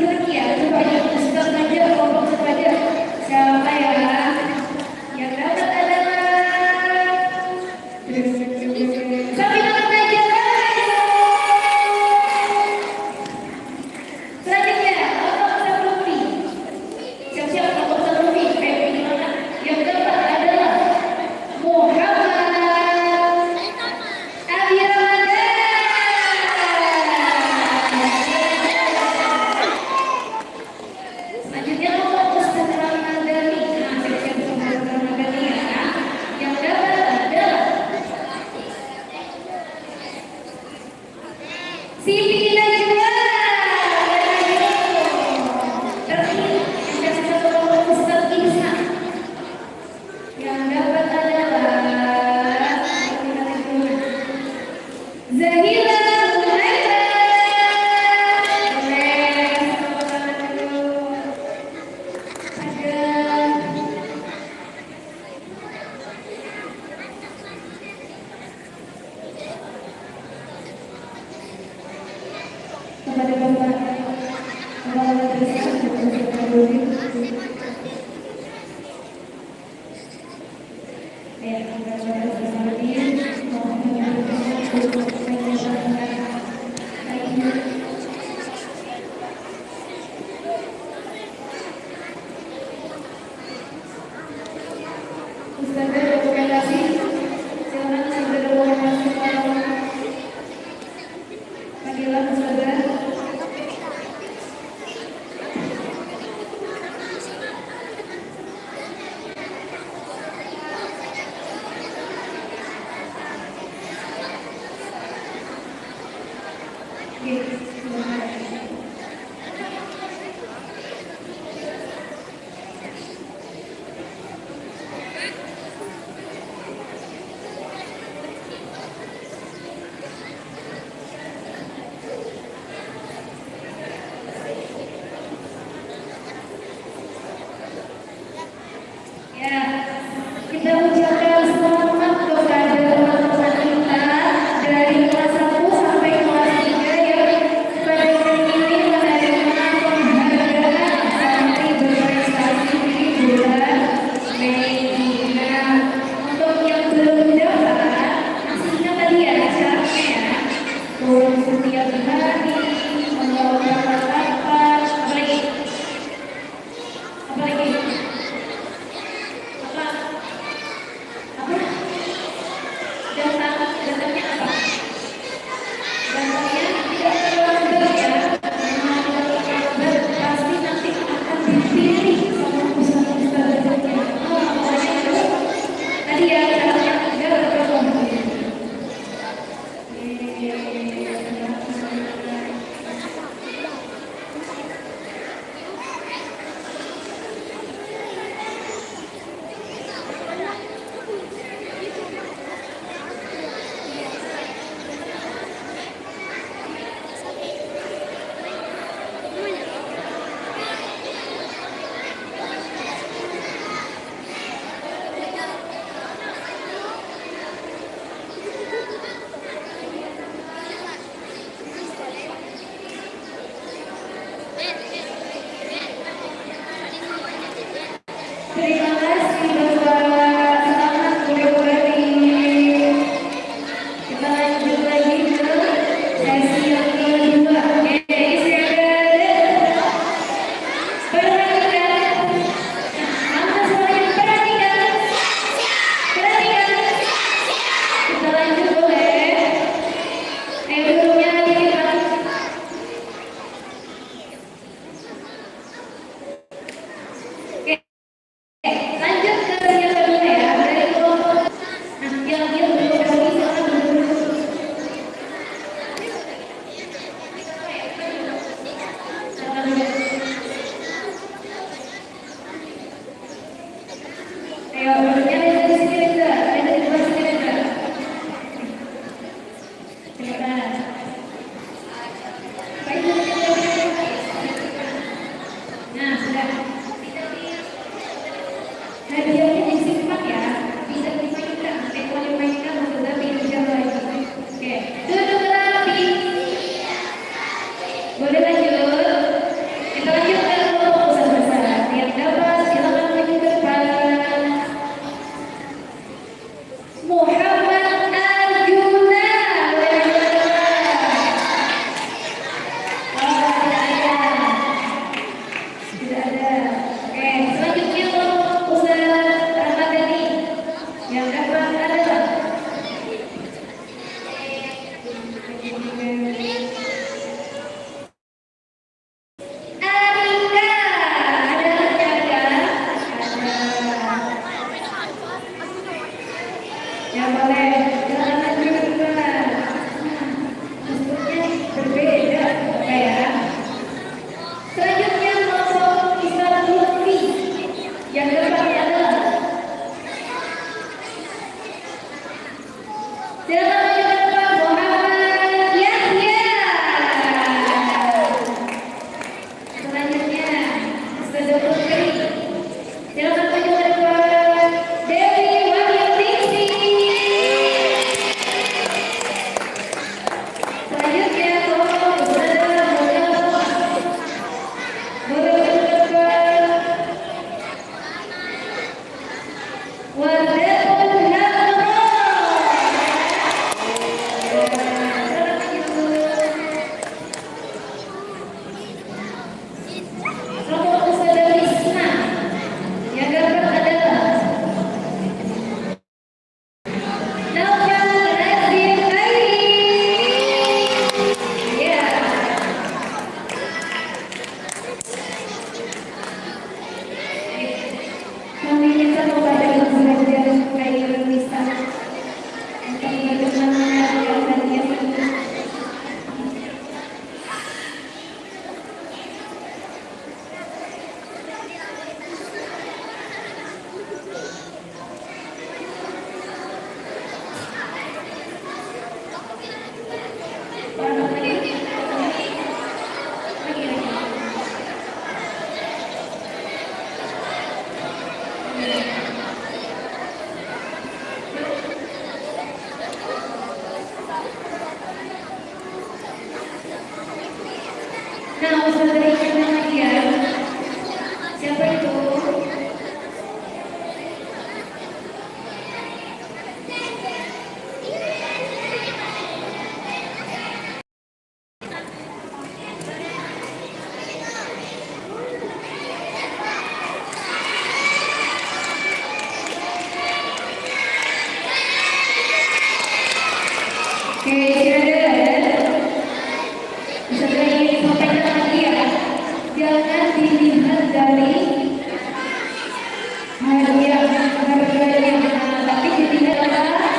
lagi ya, coba aja Ustaz aja, kelompok saja. Siapa ya? Yang dapat adalah Sapi tangan aja. Selanjutnya, kelompok Sabrumi. Siap-siap kelompok Sabrumi. Yang dapat adalah Muhammad Abi Ramadan. Selanjutnya kelompok Ustaz Ramadhani. Nah, siap-siap Ustaz Ramadhani ya. Yang dapat adalah Siti Najwa. Terakhir, yang kasih satu kelompok Ustaz Ihsan. Yang dapat adalah Zahila Muhammad. Kepada Bapak Kepala Madrasah Ustazah rekomendasi, silakan Ustazah rekomendasi panggilan Ustazah. Oke, silakan. Ya, kita ucapkan selamat kepada teman-teman kita dari kelas 1 sampai kelas 3 yang pada hari ini menerima penghargaan santri berprestasi di bulan Mei ini. Nah, untuk yang belum dapat, masih ingat tadi ya syaratnya ya. Turun setiap hari, membawa rapat-rapat, apalagi? Apalagi? Kelompok Ustazah Lisna yang dapat adalah Naufal Razif Khairi. Ya. Kami minta kepada Ibu Hajar Khairul Nisa untuk bagaimana kajian ini. Nah, Ustazah Iqbal Nadia, siapa itu? Oke, silakan. Ustazah ingin sampaikan lagi ya, jangan dilihat dari harganya, tapi dilihat adalah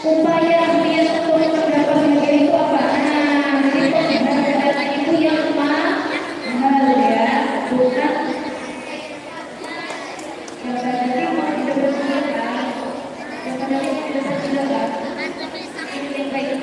upaya kalian untuk mendapatkan harga itu apa. Nah, jadi harga itu yang mahal ya, bukan yang tadi mau tidak bersedia, yang tadi tidak bersedia. Ini yang baik.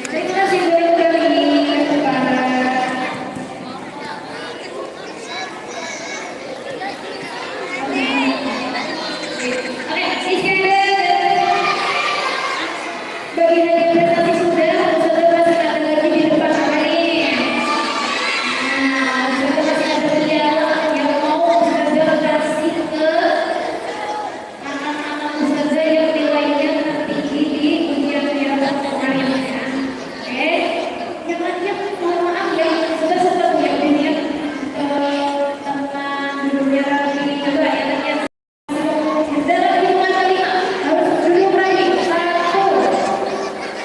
Terima kasih kembali kepada bagi hadiah prestasi sudah, Ustazah masih ada lagi di depan ini. Nah, Ustazah masih ada yang mau Ustazah kasih ke anak-anak Ustazah yang nilainya tertinggi di ujian yang kemarin ya. Oke, yang mohon maaf ya, Ustazah sempat punya opini tentang dunia ini juga ya. Dalam hitungan kelima harus duduk lagi. 1,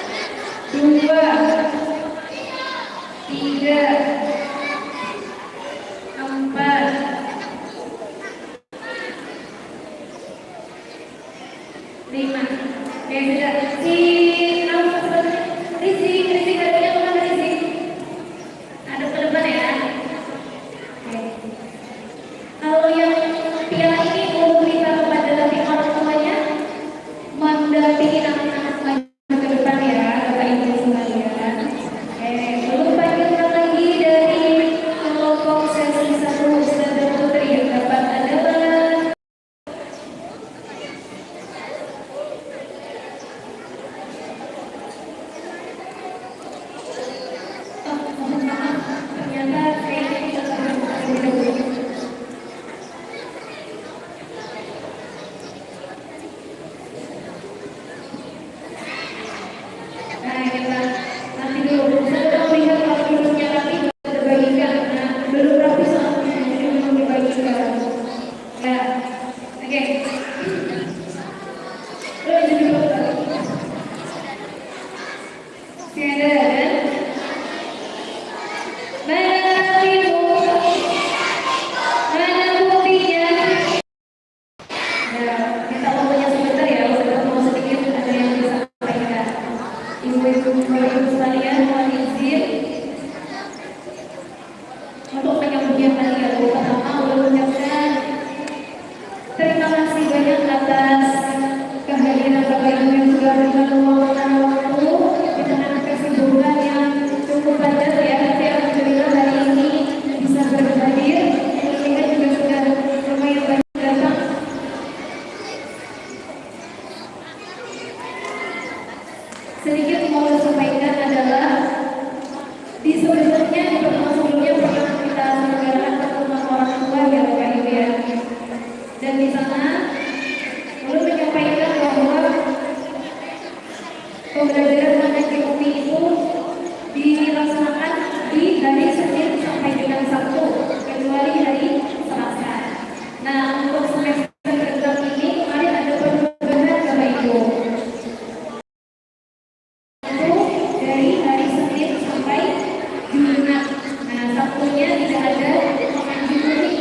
sedikit mau saya sampaikan adalah di sebelumnya di pertemuan sebelumnya pernah kita selenggarakan pertemuan orang tua ya Bapak Ibu ya. Dan di sana lalu menyampaikan bahwa pembelajaran mengenai ekonomi itu dilaksanakan di hari Senin sampai dengan Sabtu kecuali hari Selasa. Nah untuk semester kedua ini kemarin ada perubahan Bapak Ibu. Dari hari Senin sampai Jumat. Nah Sabtunya tidak ada mengaji kuning.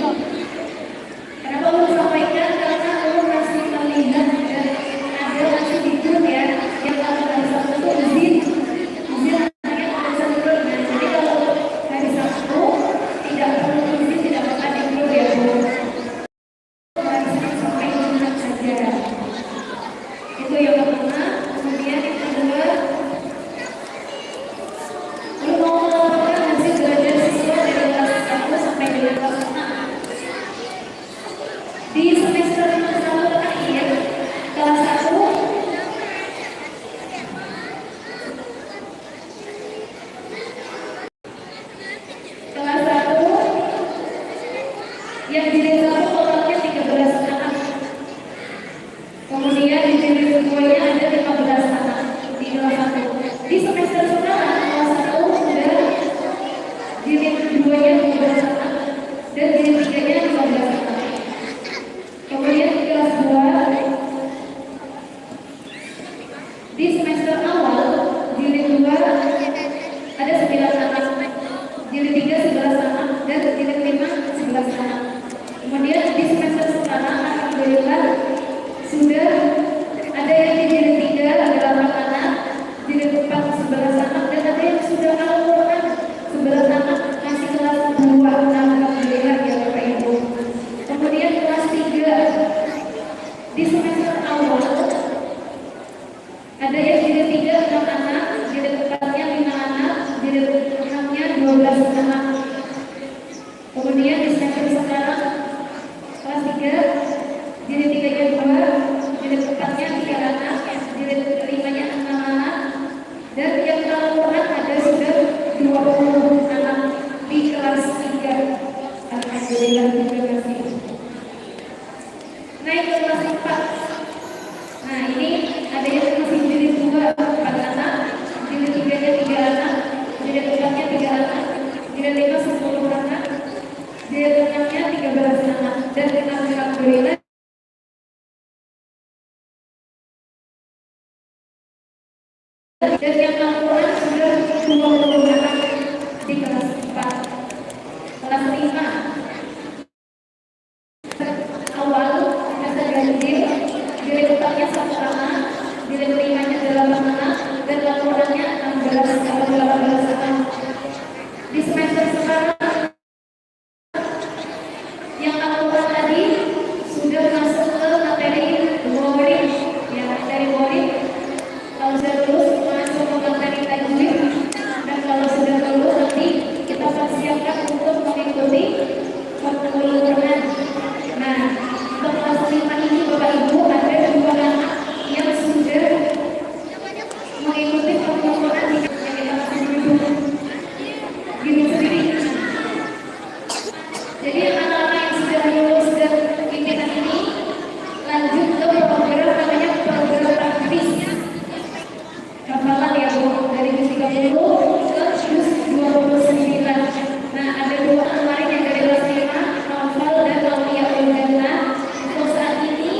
Kenapa ulun sampaikan? Karena ulun masih melihat ada masih di grup ya yang kalau hari Sabtu itu izin anaknya bisa turun. Nah jadi kalau hari Sabtu tidak perlu izin, tidak akan di grup ya Bu. Hari Senin sampai Jumat saja. Itu yang pertama. Kemudian yang kedua, lu mau melaporkan hasil belajar siswa dari kelas 1 sampai dengan kelas 6 di semester terakhir kelas 1 yang jilid 1 totalnya 13 anak. Kemudian di jilid 2-nya ada 15 anak di kelas 1. Di semester sekarang kelas 1 sudah jilid 2-nya 12 anak dan jilid 3-nya 15 anak. Kemudian di kelas 2 di semester awal jilid 2 ada 9 anak, jilid 3 11 anak dan jilid 5 11 anak. Kemudian di semester sekarang alhamdulillah sudah ada yang di jilid 3 ada 8 anak, jilid 4 11 anak dan ada yang sudah Al-Quran 11 anak masih kelas 2. Alhamdulillah ya Bapak Ibu. Kemudian kelas 3 di semester awal ada yang jilid 3 6 anak, jilid 4-nya 5 anak, jilid 6-nya 12 anak. Kemudian di semester sekarang kelas 3 jilid 3-nya 2, jilid 4-nya 3 anak, jilid 5-nya 6 anak dan yang Al-Quran ada sudah 20 anak di kelas 3. Alhamdulillah, terima kasih. Naik ke kelas 4. Nah ini ada yang masih jilid 2 4 anak, jilid 3-nya 3 anak, jilid 4-nya 3 anak, jilid 5 10 anak, jilid 6-nya 13 anak dan alhamdulillah dan yang Al-Quran sudah 20 anak di kelas 4. Kelas 5 awal ada ganjil, jilid 4-nya 1 anak, jilid 5-nya 8 anak dan Al-Qurannya 16 atau 18 anak. Di semester sekarang yang Al-Quran tadi sudah masuk ke materi boring ya, materi boring. Kalau sudah lulus masuk ke materi tajwid dan kalau sudah lulus nanti kita persiapkan untuk mengikuti matkul Quran. Nah, untuk kelas 5 ini Bapak Ibu ada 2 anak yang sudah mengikuti matkul Quran yang kita masih duduk gini sendiri. Jadi anak-anak yang sudah lulus dan pimpinan ini lanjut ke program namanya program praktis. Hafalan ya Bu, dari juz 30 ke juz 29. Nah ada 2 kemarin yang dari kelas 5, Naufal dan Aulia Ulgana. Untuk saat ini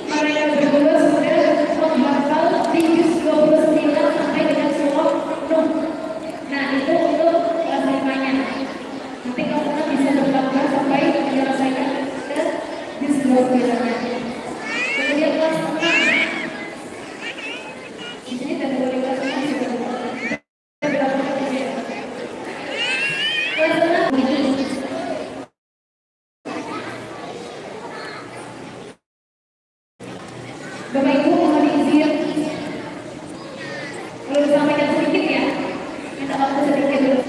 mereka berdua sudah menghafal di juz 29 sampai dengan surah Nuh. Nah itu untuk kelas 5-nya. Nanti kalau kita bisa bertambah sampai menyelesaikan ke juz 29-nya. Kemudian kelas 6 di sini ada 2 kelas 6 sudah kelas 6 ini Bapak Ibu mohon izin perlu disampaikan sedikit ya, minta waktu sedikit dulu.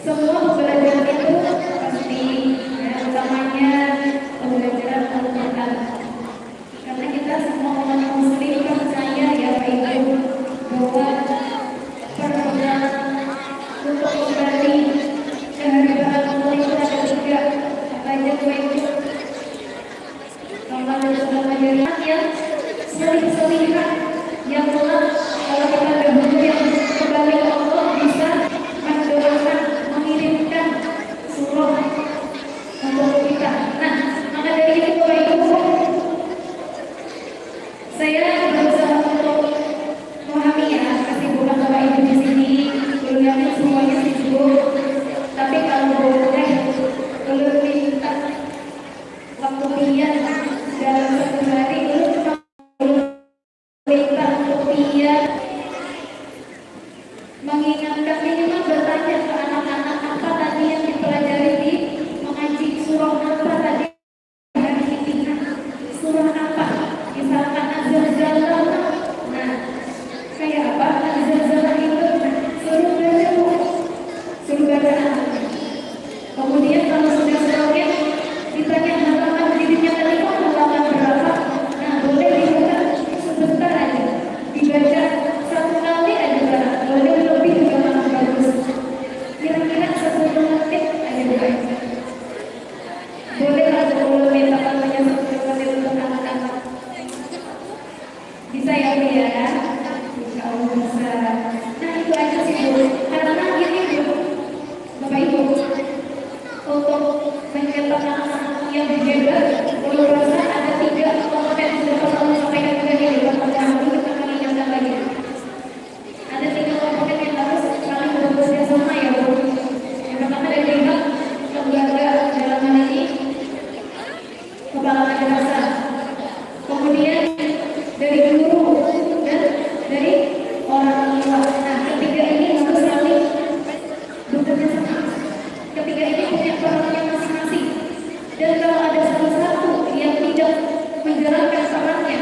Semua pembelajaran itu pasti ya, utamanya pembelajaran Al-Quran karena kita semua umat muslim percaya ya Bapak Ibu mengingatkan minimal bertanya ke anak-anak apa tadi yang dipelajari di mengaji surah apa tadi hari ini, surah apa, misalkan Az-Zalzalah. Nah, kayak apa Az-Zalzalah itu? Suruh baca bu, suruh baca. Kemudian kalau sudah selesai ditanya halaman dirinya tadi halaman berapa. Nah, boleh dibaca sebentar aja, dibaca satu kali aja, boleh lebih juga malah bagus. Kira-kira 10 menit aja dibaca. Boleh lah 10 menit, apa namanya 10 menit untuk anak-anak. Bisa ya Bu ya? Insya Allah bisa. Nah itu aja sih Bu. Karena ini Bu, Bapak Ibu, untuk mencetak anak-anak yang hebat, perlu rasa ada 3 komponen sudah pernah sampaikan juga di depan kami, kita akan ingatkan lagi. Ada 3 komponen yang harus saling bekerja sama ya Bu. Yang pertama dari pihak lembaga dalam hal ini kepala madrasah, kemudian dari guru dan dari orang tua. Nah, ketiga ini harus saling bekerja sama. Ketiga ini punya perannya masing-masing. Dan kalau ada salah satu yang tidak menjalankan perannya,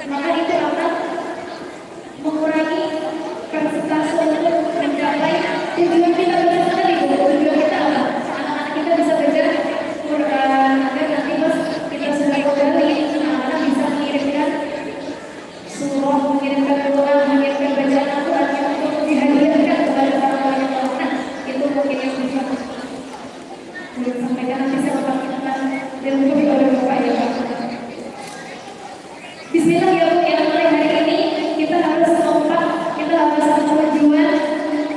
maka itu akan mengurangi persentase untuk mencapai tujuan kita bersama tadi. Tujuan kita apa? Anak-anak kita bisa belajar Quran, agar nanti pas kita sudah kembali, anak-anak bisa mengirimkan surah, mengirimkan doa, mengirimkan bacaan Al-Quran yang untuk dihadiahkan kepada orang-orang yang melakukan. Itu mungkin yang bisa belum sampaikan, nanti saya sampaikan dan untuk oleh Bapak ya Pak. Bismillah ya Bu ya, mulai hari ini kita harus kompak, kita harus satu tujuan,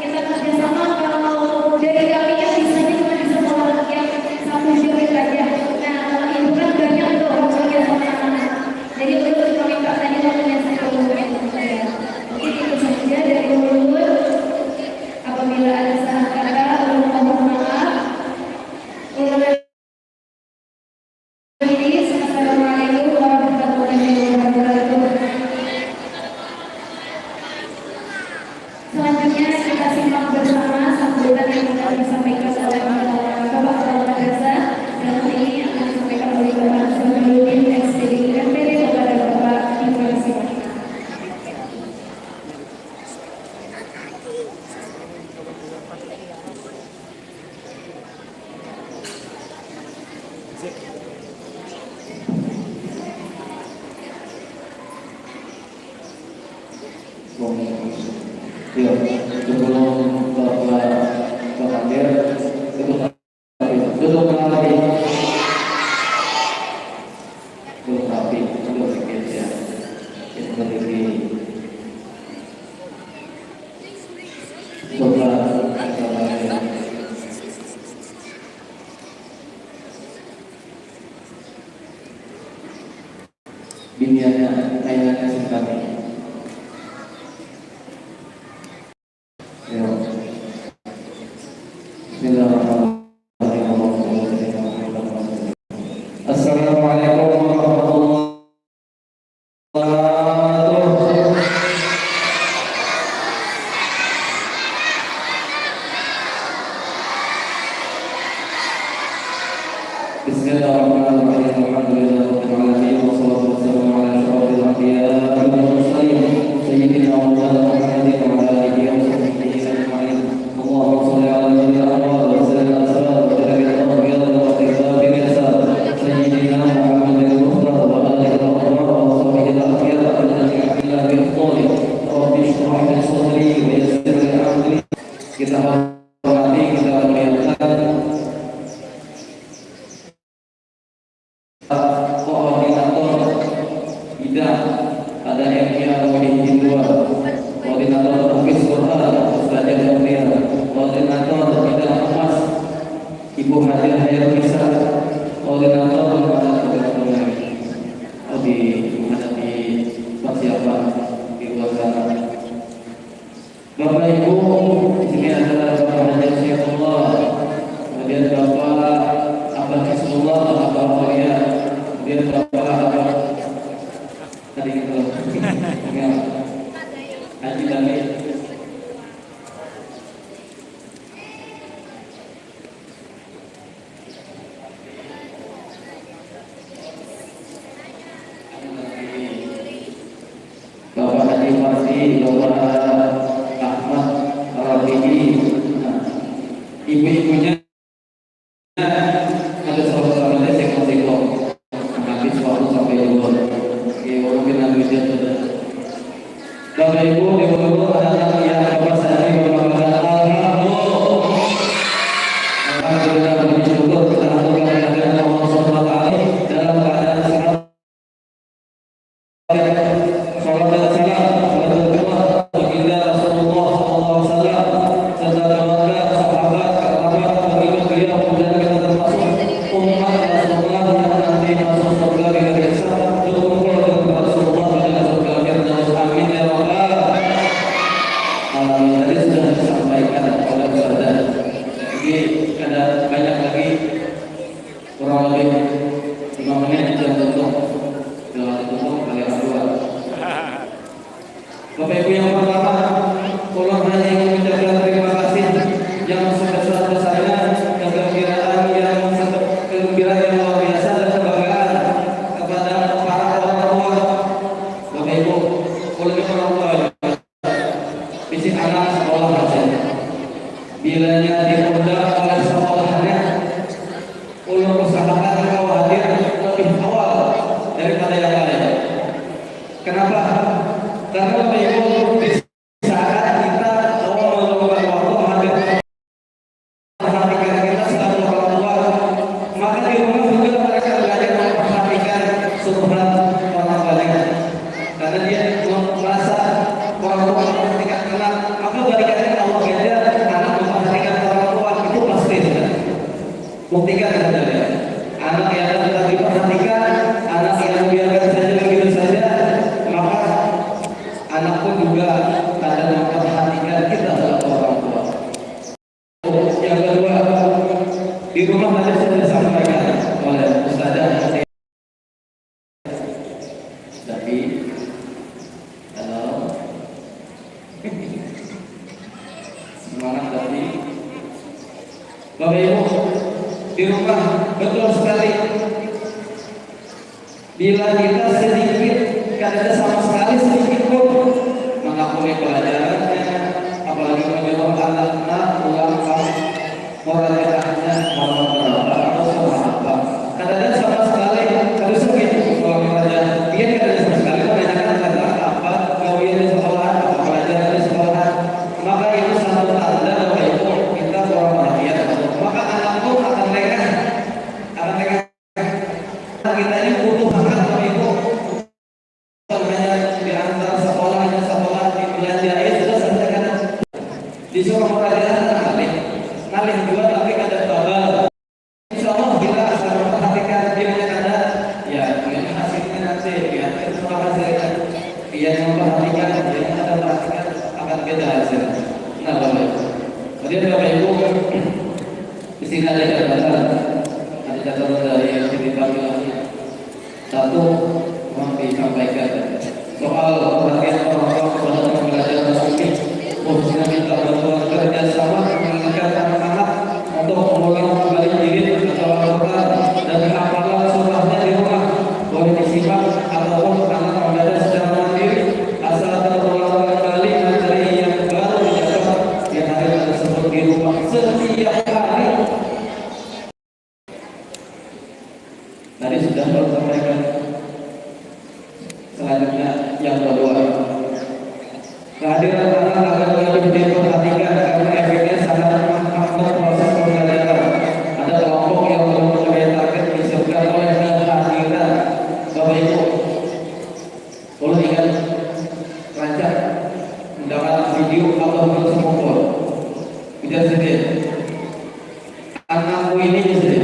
kita kerjasama. Kalau dari kami yang bisanya cuma di sekolah yang satu unit aja. Nah kalau itu kan banyak tuh harus kerjasama anak-anak. Jadi untuk kami Pak tadi waktunya saya mengumpulkan saya. Mungkin itu saja dari mulut. Apabila ada salah kata, mohon maaf. Assalamualaikum warahmatullahi wabarakatuh. Selanjutnya kita simak bersama sambutan yang akan disampaikan oleh Bapak Kepala Madrasah. Dan ini akan disampaikan oleh Bapak Zainuddin SPD MPD kepada Bapak. Terima kasih. Ya, sebelum Bapak hadir, duduk rapi, duduk sedikit ya, kita berdiri, coba kita biniannya, kaitannya sekali. Assalamualaikum warahmatullahi wabarakatuh. Bismillahirrahmanirrahim. Alhamdulillahirabbil alamin wassalatu wassalamu ala asyrofil anbiya'i wal mursalin sayyidina Muhammadin wa ala alihi wa sahbihi ajma'in. Allahumma shalli ala sayyidina Muhammad wa sallim ala sayyidina Muhammad wa sallim ala sayyidina Muhammadin wa ala alihi wa sahbihi ajma'in. Rabbi shrah li sadri wa yassir li amri. Kita hormati, kita muliakan koordinator bidang ada MIA Wahidin 2, koordinator Hafiz Quran Ustaz Jamil, koordinator bidang emas Ibu Hadir Hayatisa, koordinator di mana di persiapan di luar sana. Bapak Ibu, di sini adalah Bapak Hadir Syekhullah, kemudian Bapak Abah Hizbullah, Bapak Mulia, kemudian Bapak tadi kita Haji Damir, Bapak Ibu, Ibu-ibu, anak-anak yang Bapak sayangi, Bapak Alhamdulillah. Alhamdulillah, puji syukur kita haturkan kehadiran Allah Subhanahu wa taala dalam keadaan sehat. Salam dan salam kepada baginda Rasulullah sallallahu alaihi wasallam serta keluarga, sahabat, kerabat, pengikut beliau dan kita termasuk umat Rasulullah yang nanti masuk surga dengan hisab berkumpul dengan Rasulullah dengan surga Firdaus. Amin ya rabbal alamin. Tadi sudah disampaikan oleh Ustaz. Jadi ada banyak lagi, kurang lebih 5 menit sudah tutup. Kali kedua. Bapak Ibu yang pertama, tolong hanya ingin mengucapkan terima kasih yang sebesar-besarnya, kegembiraan yang luar biasa dan kebanggaan kepada para orang tua. Bapak Ibu, kalau kita orang tua, fisik anak sekolah rasanya. Bilanya diundang oleh sekolahnya, ulun usahakan khawatir lebih awal daripada yang lain. Kenapa? Karena Bapak Ibu, di saat kita mau meluangkan waktu hadir memperhatikan kita sebagai orang tua, maka di rumah juga mereka belajar memperhatikan subhan orang tuanya. Karena dia merasa orang tua memperhatikan anak, maka balikannya Allah belajar anak memperhatikan orang tua itu pasti. Buktikan saja ya. Anak yang tetap diperhatikan, anak yang biarkan saja begitu saja, maka anak pun juga akan memperhatikan kita sebagai orang tua. Yang kedua, di rumah tadi sudah disampaikan oleh Ustazah tapi halo semangat tadi Bapak Ibu di rumah betul sekali. Bila kita sedikit, kadang sama sekali sedikit pun mengampuni pelajarannya, apalagi menyuruh anak-anak pulang moralitasnya mau berapa atau sama apa. Kadang sama sekali harus sedikit kalau pelajaran dia kadang sama sekali menanyakan tentang apa kau di sekolah, apa pelajaran di sekolah. Maka itu satu tanda bahwa itu kita kurang perhatian. Maka anak pun akan lengah. Kita ini butuh hangat Bapak Ibu. Di antara sekolahnya sekolah di belanjain sudah sampaikan disuruh pelajaran ngalih juga tapi ada tabal. Insya Allah kita akan memperhatikan dia ada ya ini hasilnya nanti ya itu hasilnya dia memperhatikan dia ada perhatikan akan beda hasilnya. Nah Bapak Ibu, kemudian Bapak Ibu di sini ada catatan dari yang dibagi lagi. Satu, mohon disampaikan soal perhatian orang tua kepada pembelajaran musik. Khususnya minta bantuan kerjasama mengingatkan anak-anak untuk mengulang kembali diri atau Al-Quran dan hafalan surahnya di rumah. Boleh disimak ataupun anak membaca secara mandiri asal terulang kembali materi yang baru didapat di hari tersebut di rumah setiap hari. Tadi sudah disampaikan. Selanjutnya yang kedua, kehadiran anak agar lebih diperhatikan karena efeknya sangat menghambat proses pembelajaran. Ada kelompok yang mempunyai target disebutkan oleh kehadiran Bapak Ibu. Boleh ingat rancang mendapat video atau semua tidak sedih. Anakku ini sedih.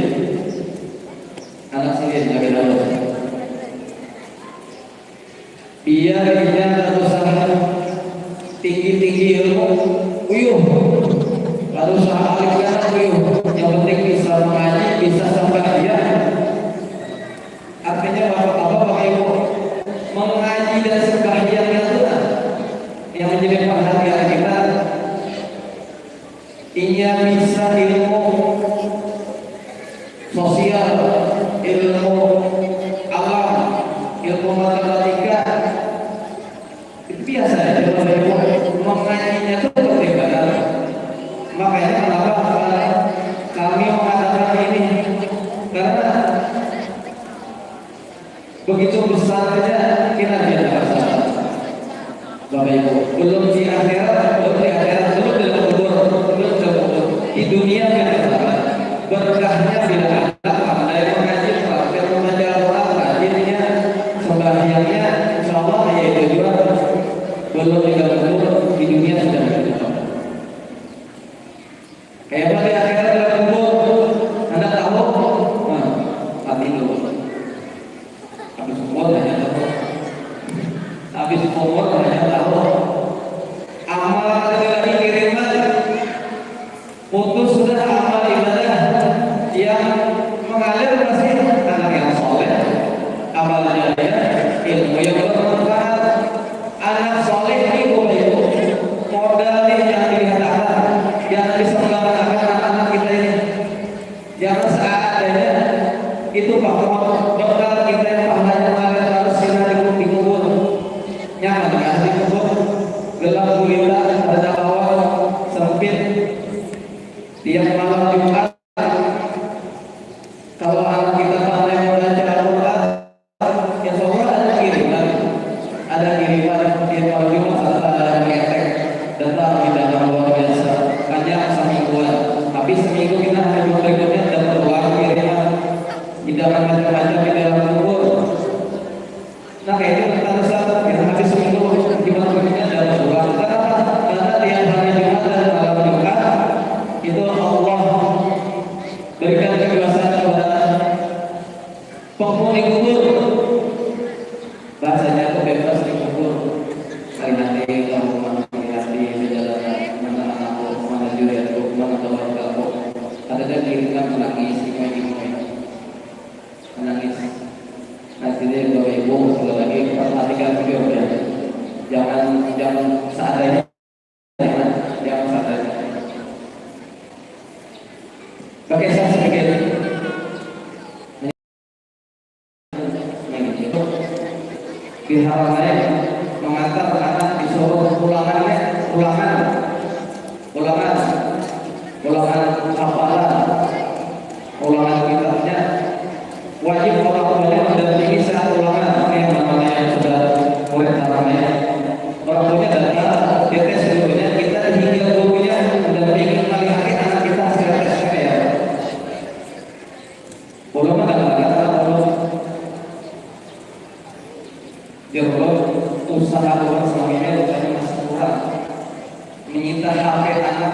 Anak sini jaga dalam. Biar dia berusaha tinggi-tinggi ilmu, uyuh. Lalu usaha alihkan uyuh. Yang penting bisa mengaji, bisa sampai. Artinya Bapak Ibu mengaji dan sembahyang yang menjadi perhatian kita. Ia bisa ilmu sosial, ilmu alam, ilmu matematika. Itu biasa ya, Bapak Ibu mengajinya itu penting banget. Makanya kenapa kami mengatakan ini, karena begitu besarnya kinerja bahasa Bapak Ibu, belum di akhirat, belum di akhirat, belum dalam kubur, belum dalam kubur. Di dunia kita berkahnya bila ada pandai mengaji, praktek membaca Al-Quran, rajinnya, sembahyangnya, insya Allah ya itu juga belum di dalam kubur, di dunia sudah ada. Kayak apa di akhirat dalam kubur, Anda tahu? Nah, mati dulu. Habis umur hanya tahu. Habis umur hanya tahu. Amal lagi kiriman, putus sudah amal ibadah yang mengalir masih anak yang soleh, amal jariah, ilmu yang bermanfaat, anak soleh itu modal yang dikatakan yang bisa mengatakan anak-anak kita ini jangan seadanya itu bahwa modal kita yang pahalanya mengalir harus sinar di kubur nyaman kan di kubur gelap gulita ada bawah sempit tiap malam Jumat kalau anak kita pandai membaca Al-Quran ya semua ada kiriman tiap malam Jumat serta ngetek datang di dalam luar biasa hanya semingguan tapi seminggu kita hanya berikutnya dapat uang kiriman tidak macam-macam di dalam kubur. Nah kayak itu kita harus kita habis seminggu gimana berikutnya dapat uang karena tiap hari Jumat dan malam Jumat itu Allah berikan kebebasan kepada penghuni kubur, bahasanya itu bebas di kubur. Hari nanti kamu melihat di perjalanan mana anakku, mana juriatku, mana keluargaku, ada yang kirimkan menangis, menangis. Nanti dia bawa ibu sekali lagi perhatikan videonya, jangan seadanya, jangan seadanya. Pakai saya sedikit. Diharapkan mengantar anak disuruh ulangan hafalan, ulangan kitabnya wajib orang tuanya mendampingi saat ulangan yang namanya yang sudah murid namanya orang tuanya datang di tes dulunya kita hingga gurunya mendampingi hari-hari anak kita hasil tesnya ya belum usaha orang suaminya rupanya masih kurang menyita HP anak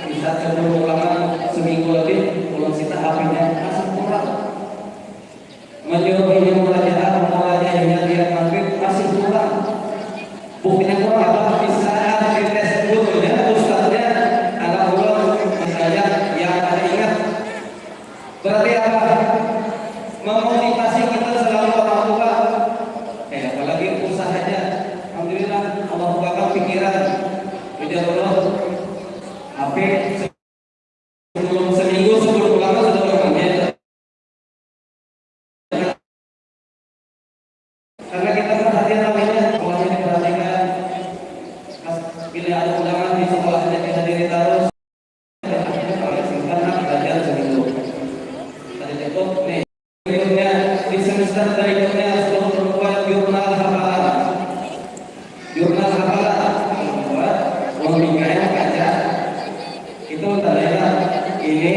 bisa sebelum ulangan seminggu lebih belum sita HP-nya masih kurang menyuruh ini mulanya hingga dia maghrib masih kurang buktinya kurang apa bisa dites gurunya ustaznya anak ulun misalnya yang ada ingat berarti apa memotivasi kita selalu orang tua apalagi usahanya alhamdulillah Allah bukakan pikiran ujar Allah HP sebelum seminggu sebelum ulangan sudah berangkat karena kita perhatian namanya sekolahnya diperhatikan bila ada ulangan di sekolahnya kita diri terus anak belajar seminggu ada cukup nih berikutnya di semester berikutnya sebelum membuat jurnal hafalan membuat pembicaraan kaca itu tandanya ini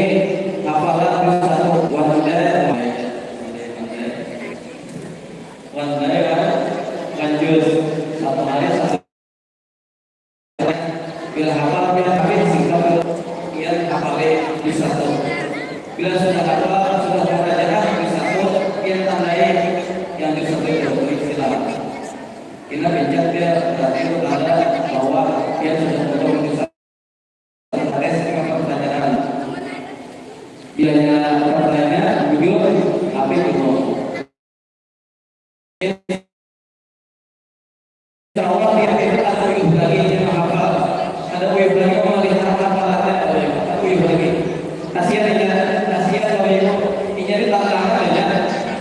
hafalan satu one day lanjut satu hari satu bila hafal bila habis singkat dia hafal di satu bila sudah hafal sudah belajar di satu dia tandai yang disebut istilah kita pencet dia berarti itu tanda bahwa dia sudah betul bisa tes dengan pertanyaan bilanya pertanyaan jujur apa itu insya Allah dia ada wib lagi yang menghafal ada wib lagi melihat hafalannya ada wib lagi kasihan kalau ibu ini tantangan ya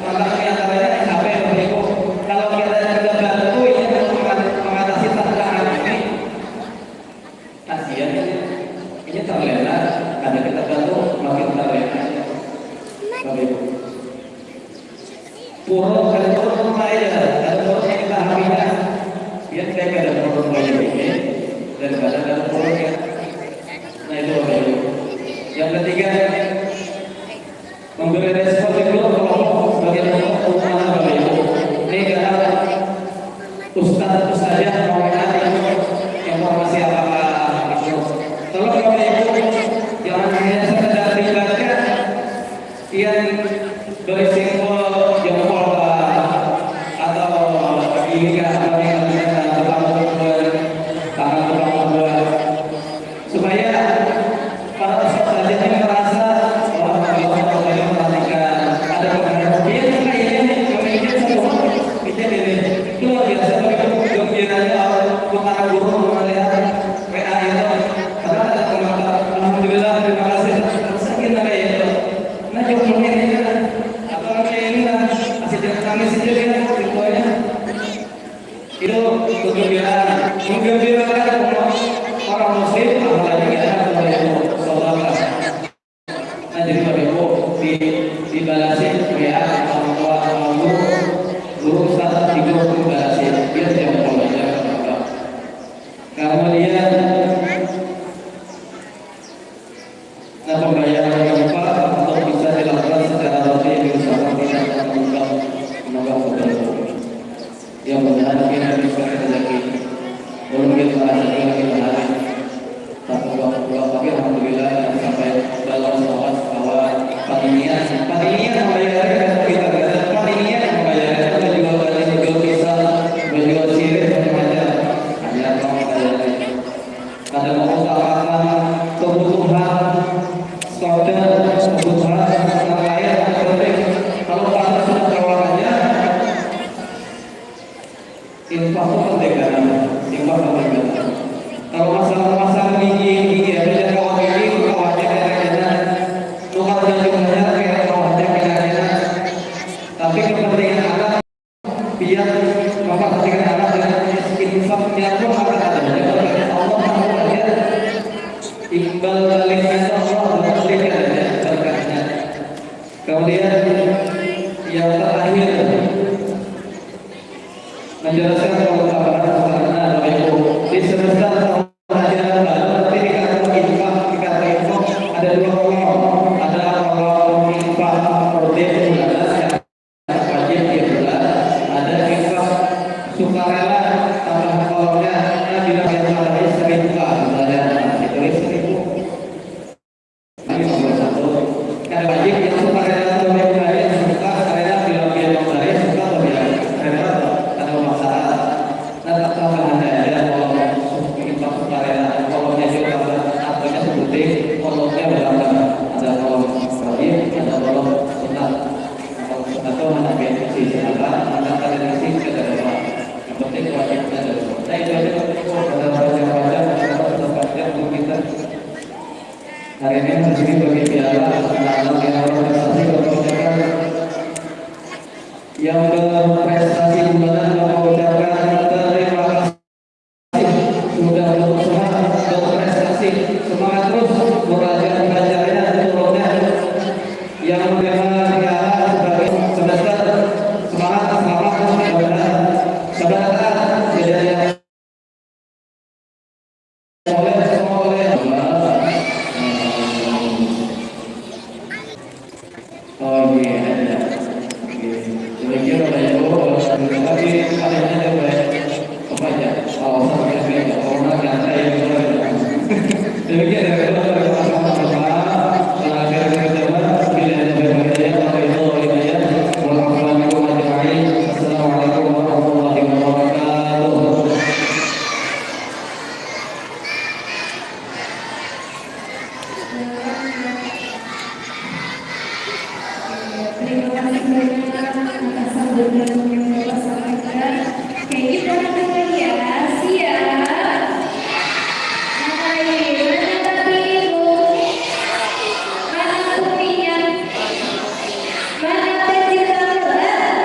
tantangan yang antaranya sampai ibu kalau kita tidak bantu ini mengatasi tantangan ini kasihan ini terlena karena kita bantu makin terlena kalau ibu purun kan purun aja ada purun yang kita habiskan biar saya ada purun banyak orang muslim apalagi kita sebagai saudara. Nah jadi Bapak Ibu dibalasin ya orang tua guru ustaz itu dibalasin dia tidak mau belajar. Kemudian nah pembayaran yang upah untuk bisa dilakukan secara rutin diusahakan tidak menunggak modal. Yang mudah kita bisa rezeki. Belum kita rasakan kita hari. Satu dua pagi alhamdulillah sampai dalam kawan patinian membayar kita patinian membayar kita juga balik juga bisa menjual sirih macam-macam. Hanya kalau bayar. Ada mengusahakan kebutuhan standar kebutuhan yang lain yang penting. Kalau kita sudah keuangannya infak itu penting kan? Infak penting kan? Kalau masalah gigi ada yang kawannya kayaknya tukar dan jumlahnya kayak kawannya kayaknya. Tapi kepentingan anak biar bapak kepentingan anak dengan infaknya pun akan ada. Allah tahu ya. Iqbal baliknya Allah berkatnya berkatnya. Kemudian yang terakhir menjelaskan keutamaan Bapak Ibu di semester tahun ajaran baru nanti dikatakan infak ada dua kolom, ada kolom infak rutin bulan yang wajib tiap bulan, ada infak sukarela tambah kolomnya bila yang terakhir 1.000 misalnya ditulis 1.000 ini nomor 1 yang wajib yang sukarela lebih baik suka karena bila dia memberi suka lebih repot atau masalah. Nah tambahan ada kolom infak sukarela kolomnya juga artinya seperti kolomnya berapa ada kolom wajib ada kolom sunat atau mana benefit siapa mana benefit kita dapat yang penting wajibnya ada. Nah itu aja pada baca-baca tempatnya untuk kita hari ini disini bagi piala anak-anak yang berprestasi mengucapkan yang berprestasi bulan mengucapkan terima kasih sudah berusaha berprestasi, semangat terus belajarnya turunnya yang menerima piala sebagai semester semangat saudara tidak oh iya ada demikian Bapak Ibu tapi adanya apa aja sampai beda orang yang saya demikian dari Assalamualaikum warahmatullahi wabarakatuh. Terima kasih banyak atas sambutan yang Bapak sampaikan. Oke, kita mulai ya. Siap. Mulai. Mana Bapak Ibu? Mana kopinya? Mana pensil gambar?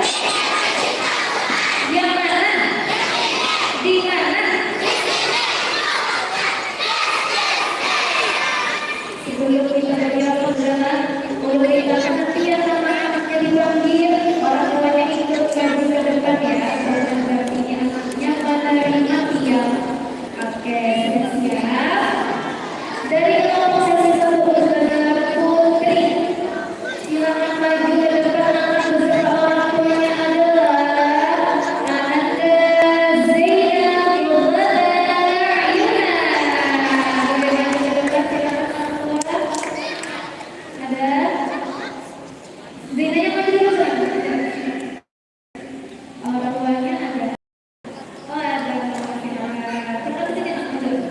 Yang mana? Di mana? Sebelum kita berjalan perjalanan, mulai kita pengertian sama anaknya dipanggil, orang tuanya ikut maju ke depan ya, bukan berarti anaknya menerima tiang. Oke, sudah siap. Dari kelompok sesi 1 saudara Putri, silakan maju ke depan. Anak beserta orang tuanya adalah Ananda Zainab Yulana Yuna. Boleh maju ke depan, silakan orang tua. Ada Zainanya maju dulu kan? Orang tuanya ada. Oh ada. Oke, kita sini maju.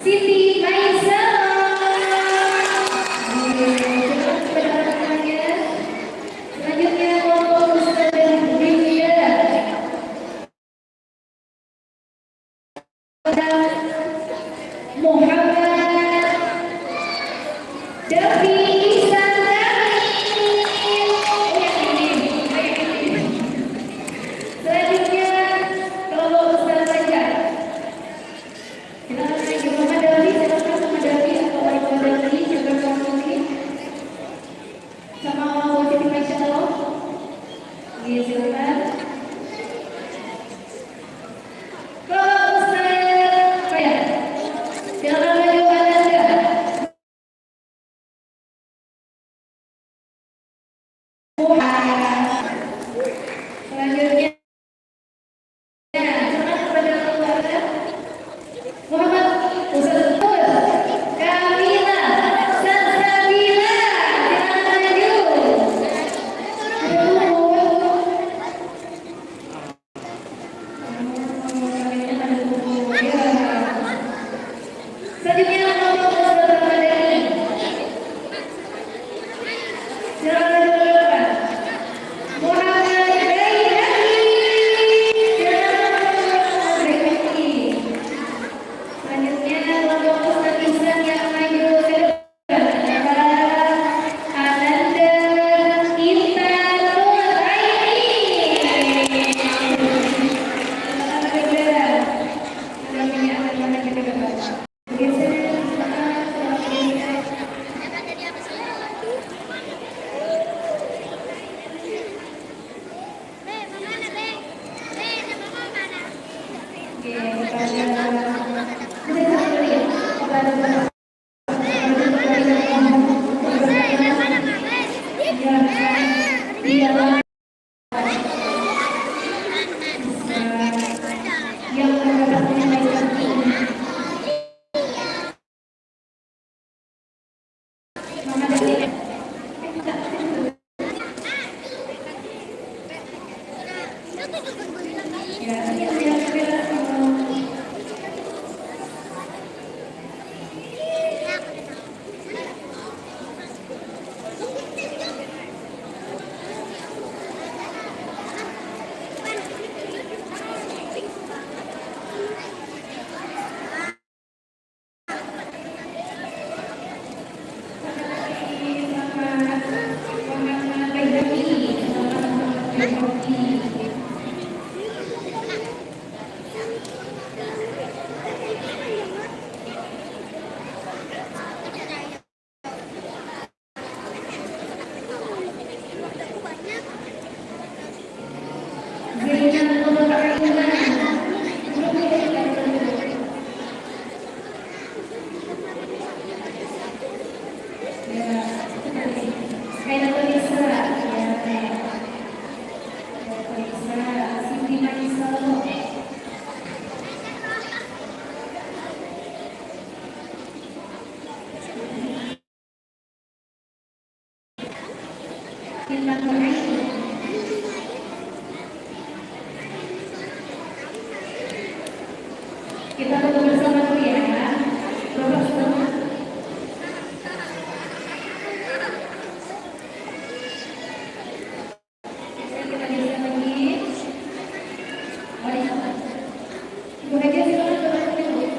Siti Maisara. Silakan kepada rekan-rekannya. Selanjutnya kelompok Ustazah Dinda. Muhammad Davi Ihsan selanjutnya kelompok Ustaz saja. Silakan lagi Muhammad Davi, silakan Muhammad Davi atau Wali Davi juga mewakili sama Wajib Masya Allah. Iya silakan. Kelompok Ustaz Kaya. Silakan maju Anda. Selanjutnya silakan kepada keluarga Muhammad Ustaz Tur Kamila Salsabila, silakan maju. Selanjutnya kelompok Ustaz Ramadhani. Silakan maju ke depan. Muhammad Zainaki. Silakan Zainaki. Selanjutnya kelompok Ustaz Ihsan yang maju ke depan adalah Ananda Intan Nuraini. Silakan maju ke depan. Selanjutnya akan maju ke depan. Geser, silakan. Kita tunggu bersama dulu ya. Bapak semua. Kita bisa lagi. Ibu Haja silakan Bapak dulu.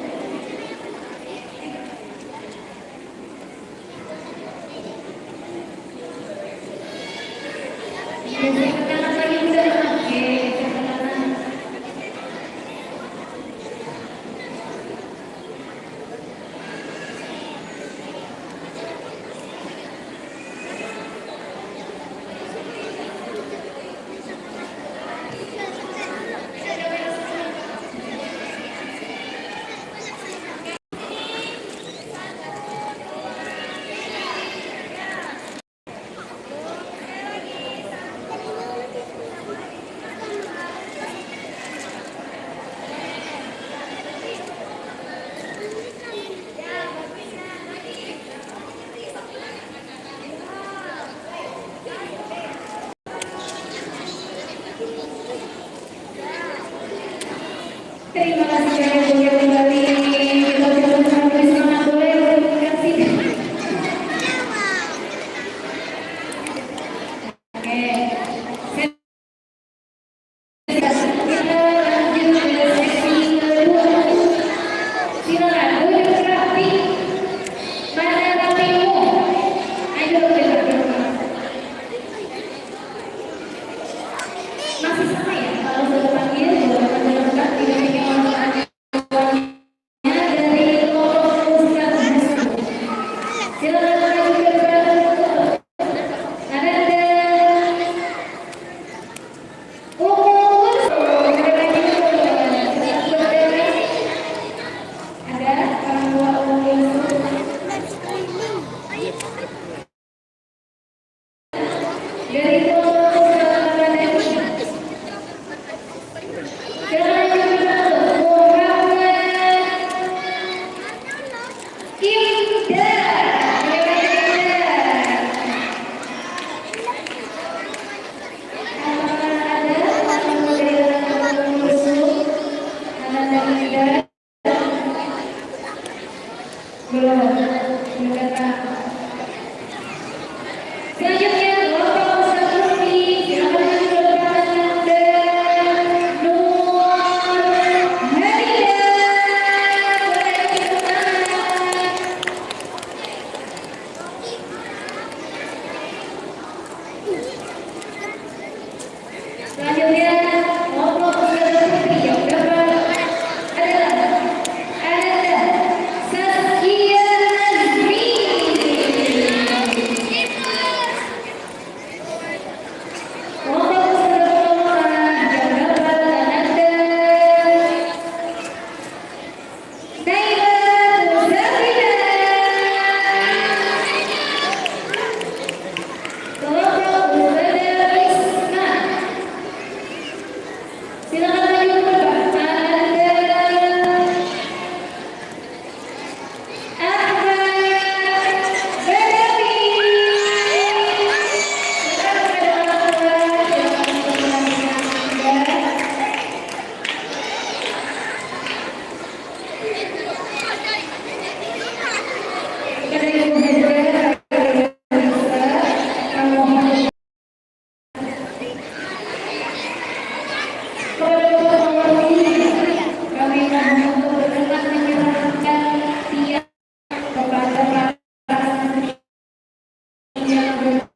Geser ke kanan lagi udah. Oke, ke kanan. Silakan duduk rapi. Mana rapimu? Ayo duduk. Masih sama ya? Kalau sudah panggil, boleh menjelaskan tidak ingin orang dari kelompok Ustaz. Silakan maju ke depan. Ada dari selanjutnya Bapak Ustaz Lutfi, silakan maju ke depan. Dan Nur Harida, boleh dipersilakan. Selanjutnya Bapak Ustaz Lutfi yang dapat adalah Saskia Nazmi. Silakan maju ke depan. Ahmad Badawi. Sekarang ada orang yang kepada Ibu Hajar, kepada Bapak Mawati, kami mohon untuk berkenan menyerahkan tiap kepada para yang dapat menyerahkan.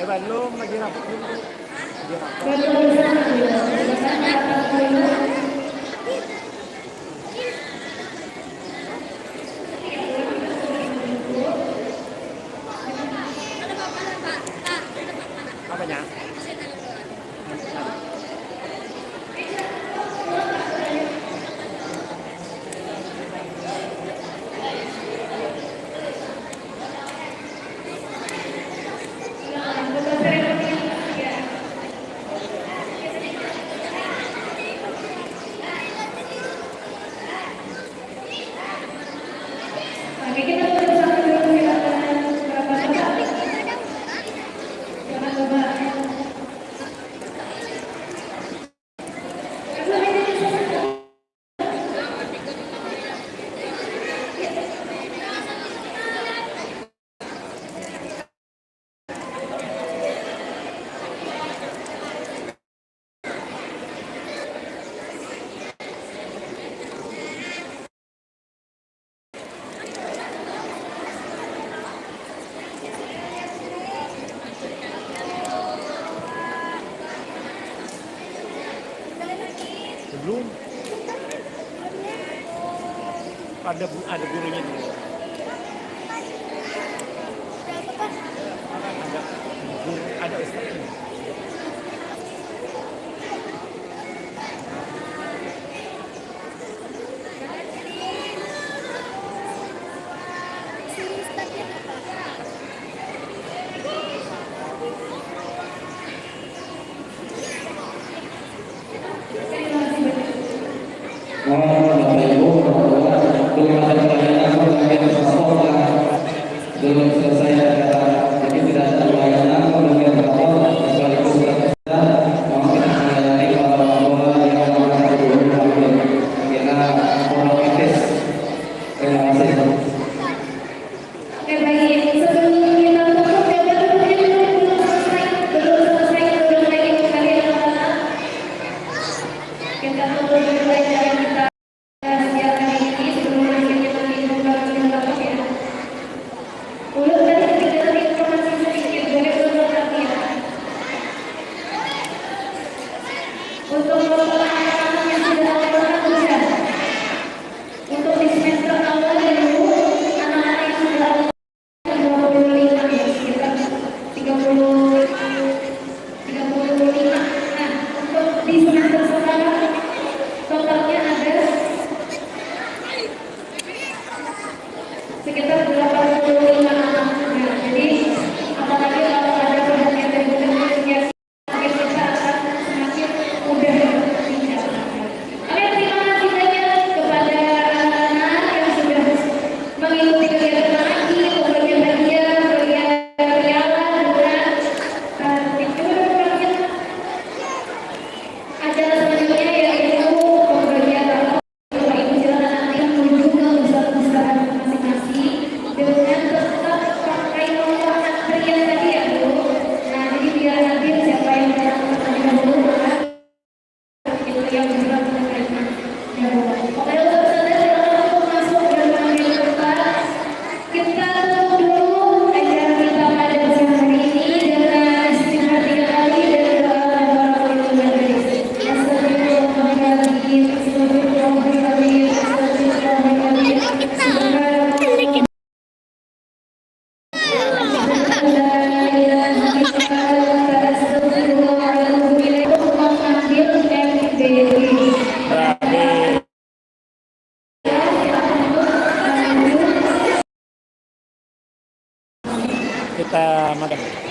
Bandung lagi rapat dulu. belum. Ada gurunya dulu. Ada ustaznya. Bapak Ibu, belum ada pertanyaan, mungkin belum selesai data, jadi tidak ada pertanyaan, mungkin berapa sekaligus kita mau kita melayani para orang tua yang melakukan hubungan kita otomatis. Terima kasih. Oke baik, sebelum kita tutup ya belum selesai lagi kalian kita tutup dulu aja kita siang hari ini sebelum akhirnya nanti buka ya. Udah tadi kita dapat informasi sedikit boleh berapa ya? Untuk anak-anak yang sudah awal untuk di semester awal dulu anak-anak yang sudah 25 ya sekitar 30 35. Nah untuk di semester sekarang totalnya ada sekitar 85 anak. Nah, jadi apalagi kalau ada perhatian dari guru-gurunya mungkin kita akan semakin mudah berbicara. Oke, terima kasih banyak kepada anak-anak yang sudah mengikuti kegiatan lagi, pemberian hadiah, pemberian piala, dan itu acara selanjutnya yaitu pemberian rapor. Bapak Ibu silakan nanti menuju ke ustaz-ustaz masing-masing dengan tetap pakai nomor antrian tadi ya Bu. Nah jadi biar nanti siapa yang datang terlebih dahulu maka itu yang juga menerima ya Bu. Oke ustaz silakan untuk masuk dan mengambil tempat. Kita tutup dulu acara kita pada siang hari ini dengan istighfar 3 kali dan doa warahmatullahi wabarakatuh. Astagfirullahaladzim, astagfirullahaladzim, astagfirullahaladzim. Subhanallah. La ilaha illallah, astagfirullahaladzim. Untuk mengambil MBD. Kita makan.